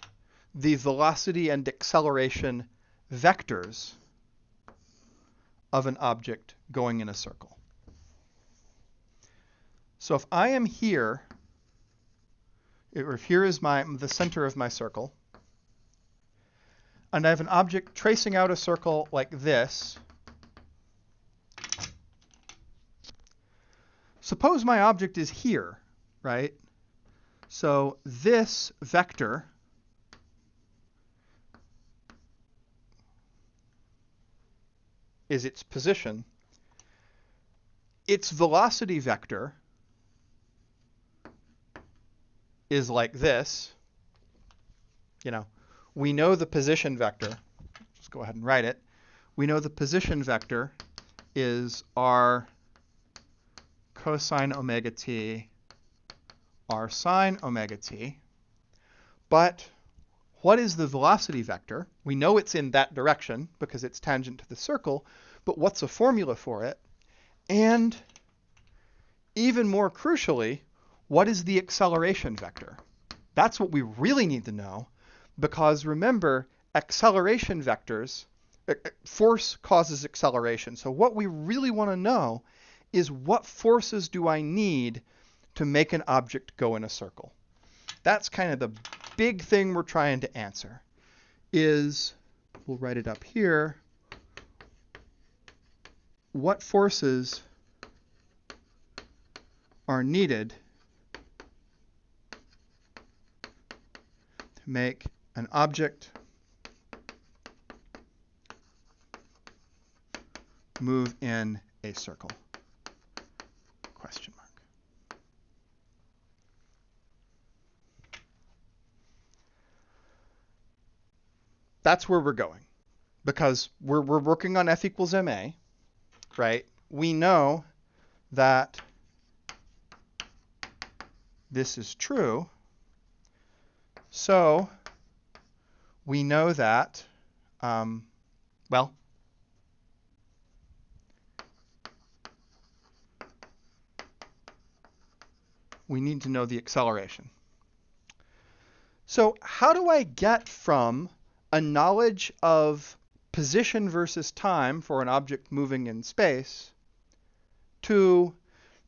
the velocity and acceleration vectors of an object going in a circle. So if I am here, or if here is the center of my circle, and I have an object tracing out a circle like this, suppose my object is here, right? So this vector is its position. Its velocity vector is like this. We know the position vector. Just go ahead and write it. We know the position vector is r cosine omega t, r sine omega t. But what is the velocity vector? We know it's in that direction because it's tangent to the circle, but what's the formula for it? And even more crucially, what is the acceleration vector? That's what we really need to know, because remember, acceleration vectors, force causes acceleration. So what we really want to know is what forces do I need to make an object go in a circle? That's kind of the big thing we're trying to answer. We'll write it up here, what forces are needed to make an object move in a circle? Question mark. That's where we're going, because we're working on F equals ma, right? We know that this is true, so we know that, we need to know the acceleration. So how do I get from a knowledge of position versus time for an object moving in space to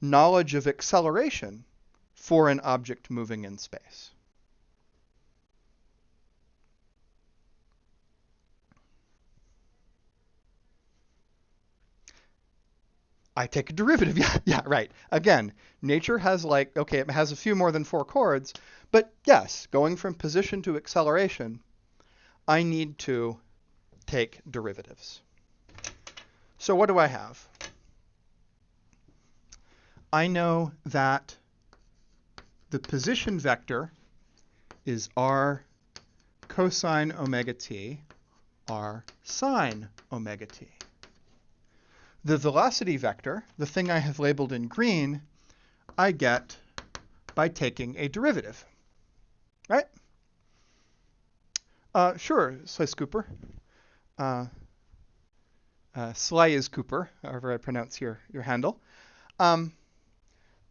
knowledge of acceleration for an object moving in space. I take a derivative. Yeah, right. Again, nature has okay, it has a few more than 4 chords, but yes, going from position to acceleration, I need to take derivatives. So what do I have? I know that the position vector is r cosine omega t, r sine omega t. The velocity vector, the thing I have labeled in green, I get by taking a derivative, right? Sure, Slice Cooper. Sly is Cooper, however I pronounce your handle.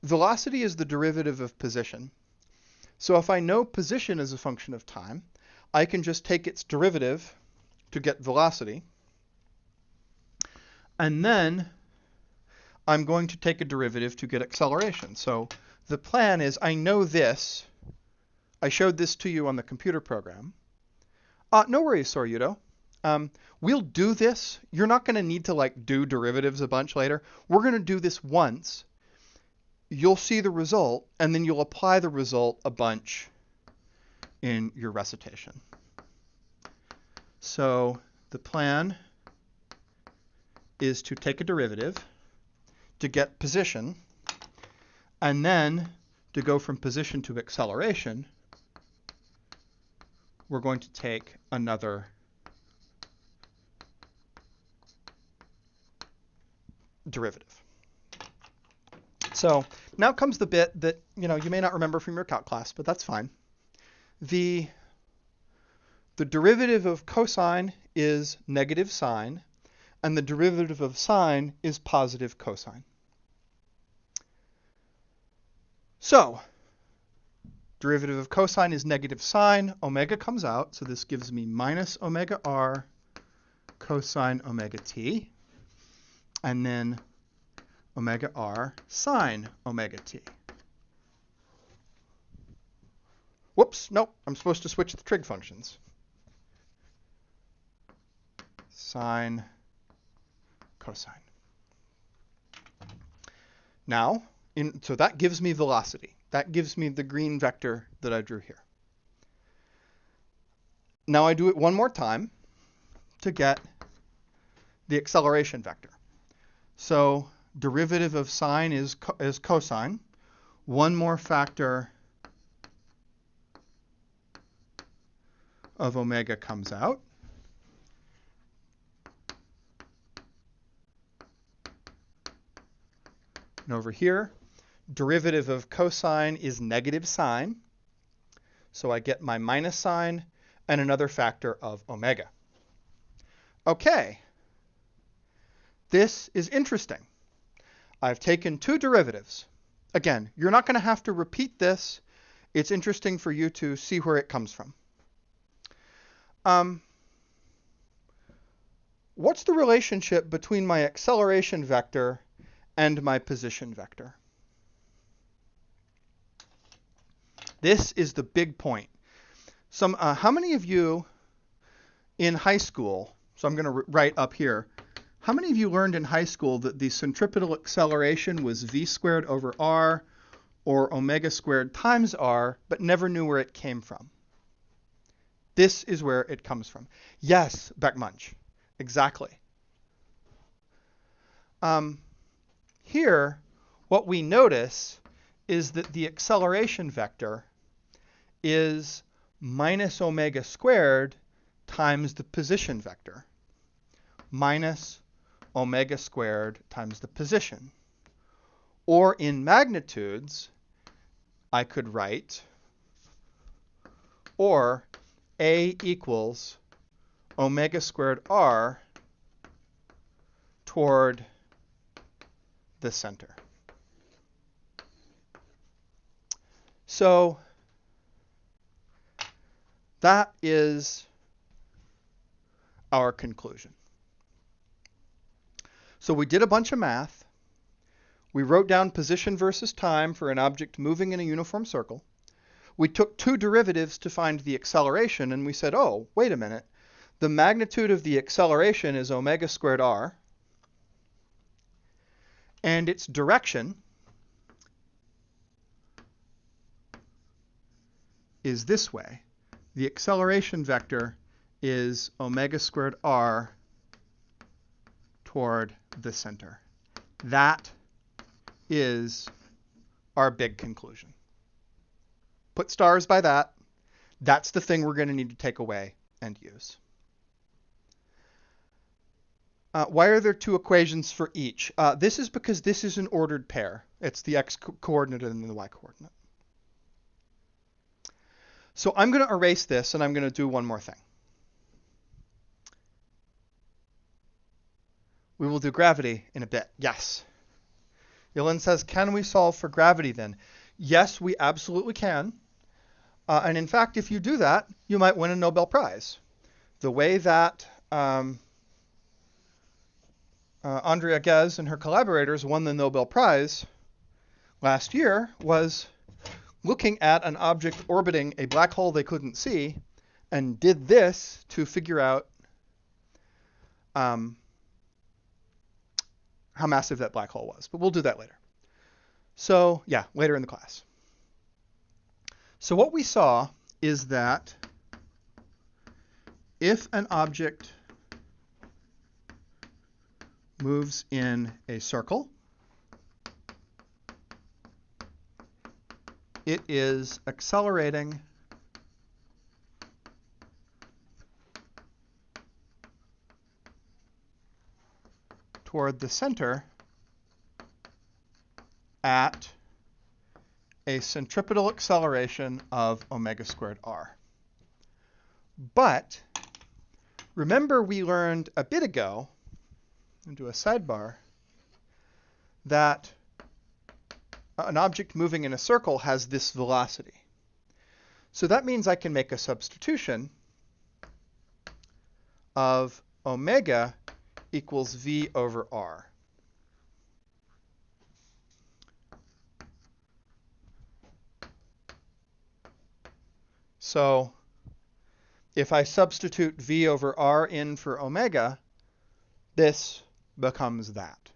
Velocity is the derivative of position. So if I know position is a function of time, I can just take its derivative to get velocity. And then I'm going to take a derivative to get acceleration. So the plan is I know this. I showed this to you on the computer program. No worries, Soryudo. We'll do this. You're not going to need to do derivatives a bunch later. We're going to do this once. You'll see the result, and then you'll apply the result a bunch in your recitation. So the plan is to take a derivative to get position, and then to go from position to acceleration, we're going to take another derivative. So now comes the bit that you may not remember from your calc class, but that's fine. The derivative of cosine is negative sine, and the derivative of sine is positive cosine. So derivative of cosine is negative sine. Omega comes out, so this gives me minus omega r cosine omega t, and then omega r sine omega t. Whoops, nope, I'm supposed to switch the trig functions. Sine, cosine. Now, so that gives me velocity. That gives me the green vector that I drew here. Now I do it one more time to get the acceleration vector. So derivative of sine is cosine. One more factor of omega comes out. And over here, derivative of cosine is negative sine. So I get my minus sine and another factor of omega. Okay. This is interesting. I've taken 2 derivatives. Again, you're not going to have to repeat this. It's interesting for you to see where it comes from. What's the relationship between my acceleration vector and my position vector? This is the big point. How many of you in high school, so I'm going to write up here, how many of you learned in high school that the centripetal acceleration was v squared over r or omega squared times r, but never knew where it came from? This is where it comes from. Yes, Beckmunch, exactly. Here, what we notice is that the acceleration vector is minus omega squared times the position vector, minus omega squared times the position. Or in magnitudes, I could write, or A equals omega squared r toward the center. So that is our conclusion. So we did a bunch of math. We wrote down position versus time for an object moving in a uniform circle. We took two derivatives to find the acceleration, and we said, oh, wait a minute. The magnitude of the acceleration is omega squared r, and its direction is this way. The acceleration vector is omega squared r toward the center. That is our big conclusion. Put stars by that. That's the thing we're going to need to take away and use. Why are there two equations for each? This is because this is an ordered pair. It's the x-coordinate and the y-coordinate. So I'm going to erase this, and I'm going to do one more thing. We will do gravity in a bit. Yes. Yolin says, can we solve for gravity then? Yes, we absolutely can. And in fact, if you do that, you might win a Nobel Prize. The way that Andrea Ghez and her collaborators won the Nobel Prize last year was looking at an object orbiting a black hole they couldn't see, and did this to figure out how massive that black hole was. But we'll do that later. So yeah, later in the class. So what we saw is that if an object moves in a circle, it is accelerating toward the center at a centripetal acceleration of omega squared r. But remember we learned a bit ago, into a sidebar, that an object moving in a circle has this velocity. So that means I can make a substitution of omega equals v over r. So if I substitute v over r in for omega, this becomes that.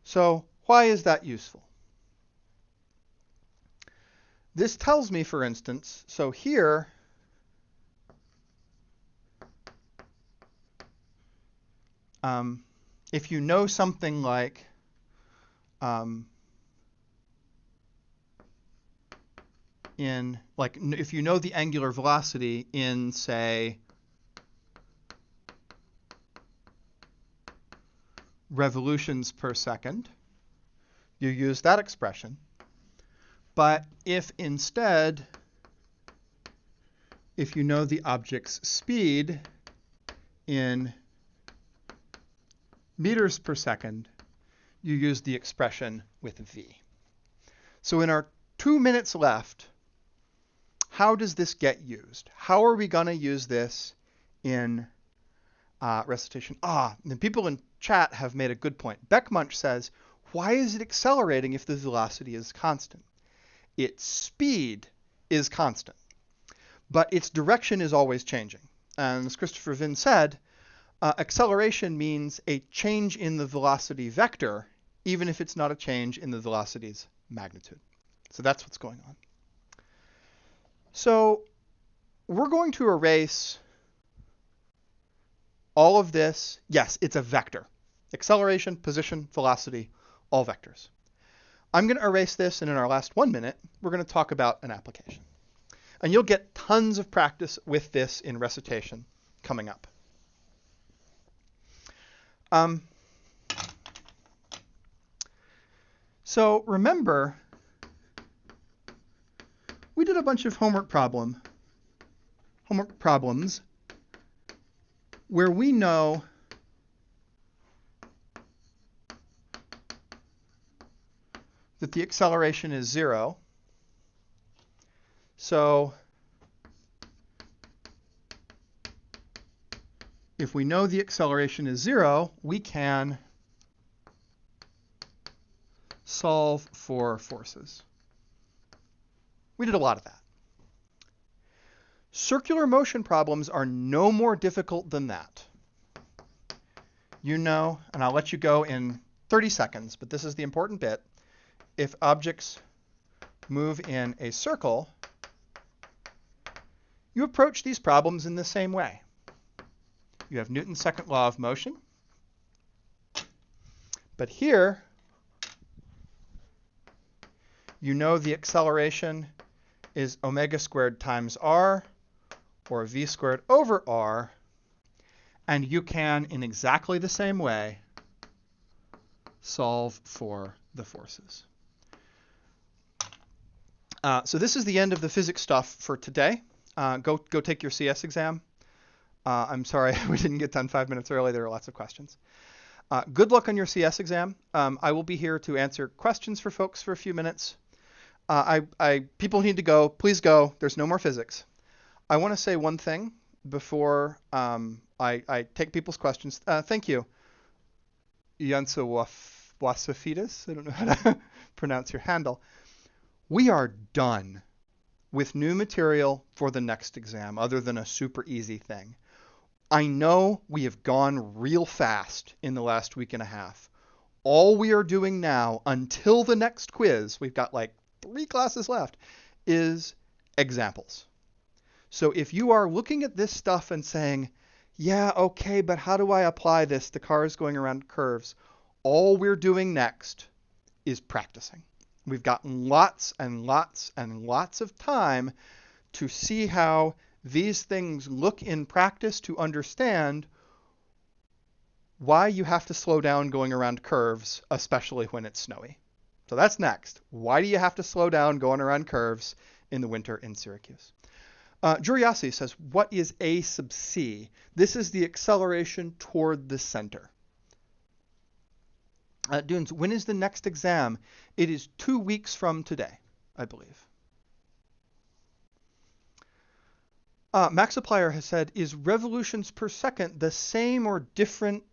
So why is that useful? This tells me, for instance, so here if you know something like if you know the angular velocity in, say, revolutions per second, you use that expression. But if instead, if you know the object's speed in meters per second, you use the expression with v. So in our 2 minutes left, how does this get used? How are we going to use this in recitation? The people in chat have made a good point. Beckmunch says, why is it accelerating if the velocity is constant? Its speed is constant, but its direction is always changing. And as Christopher Vin said, acceleration means a change in the velocity vector, even if it's not a change in the velocity's magnitude. So that's what's going on. So we're going to erase all of this. Yes, it's a vector. Acceleration, position, velocity, all vectors. I'm going to erase this, and in our last 1 minute, we're going to talk about an application. And you'll get tons of practice with this in recitation coming up. So remember, we did a bunch of homework problems where we know that the acceleration is 0. So if we know the acceleration is 0, we can solve for forces. We did a lot of that. Circular motion problems are no more difficult than that. You know, and I'll let you go in 30 seconds, but this is the important bit. If objects move in a circle, you approach these problems in the same way. You have Newton's second law of motion. But here, you know the acceleration is omega squared times r, or v squared over r, and you can, in exactly the same way, solve for the forces. So this is the end of the physics stuff for today. Go take your CS exam. I'm sorry we didn't get done 5 minutes early. There are lots of questions. Good luck on your CS exam. I will be here to answer questions for folks for a few minutes. People need to go. Please go. There's no more physics. I want to say one thing before I take people's questions. Thank you, Jansa Wasafidis. I don't know how to pronounce your handle. We are done with new material for the next exam, other than a super easy thing. I know we have gone real fast in the last week and a half. All we are doing now until the next quiz, we've got like 3 classes left, is examples. So if you are looking at this stuff and saying, yeah, okay, but how do I apply this? The car is going around curves. All we're doing next is practicing. We've got lots and lots and lots of time to see how these things look in practice, to understand why you have to slow down going around curves, especially when it's snowy. So that's next. Why do you have to slow down going around curves in the winter in Syracuse? Juriasi says, what is A sub c? This is the acceleration toward the center. Dunes, when is the next exam? It is 2 weeks from today, I believe. Maxiplier has said, is revolutions per second the same or different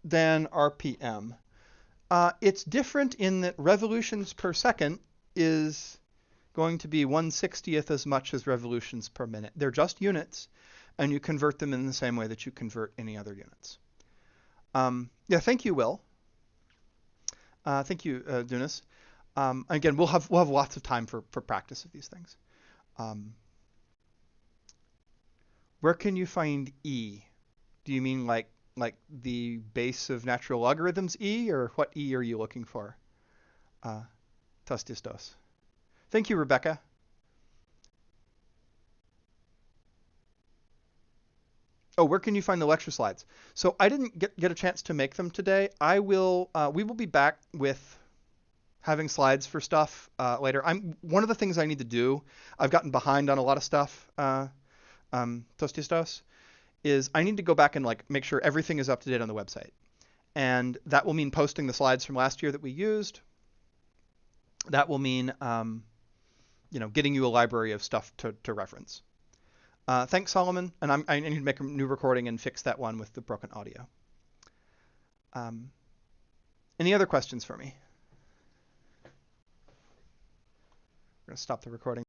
than RPM? It's different in that revolutions per second is going to be 1/60th as much as revolutions per minute. They're just units, and you convert them in the same way that you convert any other units. Yeah, thank you, Will. Thank you, Dunas. Again, we'll have lots of time for practice of these things. Where can you find E? Do you mean like the base of natural logarithms E, or what E are you looking for? Tostistos. Thank you, Rebecca. Oh, where can you find the lecture slides? So I didn't get a chance to make them today. We will be back with having slides for stuff later. One of the things I need to do, I've gotten behind on a lot of stuff, Tostistos, is I need to go back and make sure everything is up to date on the website. And that will mean posting the slides from last year that we used. That will mean getting you a library of stuff to reference. Thanks, Solomon. And I need to make a new recording and fix that one with the broken audio. Any other questions for me? We're going to stop the recording.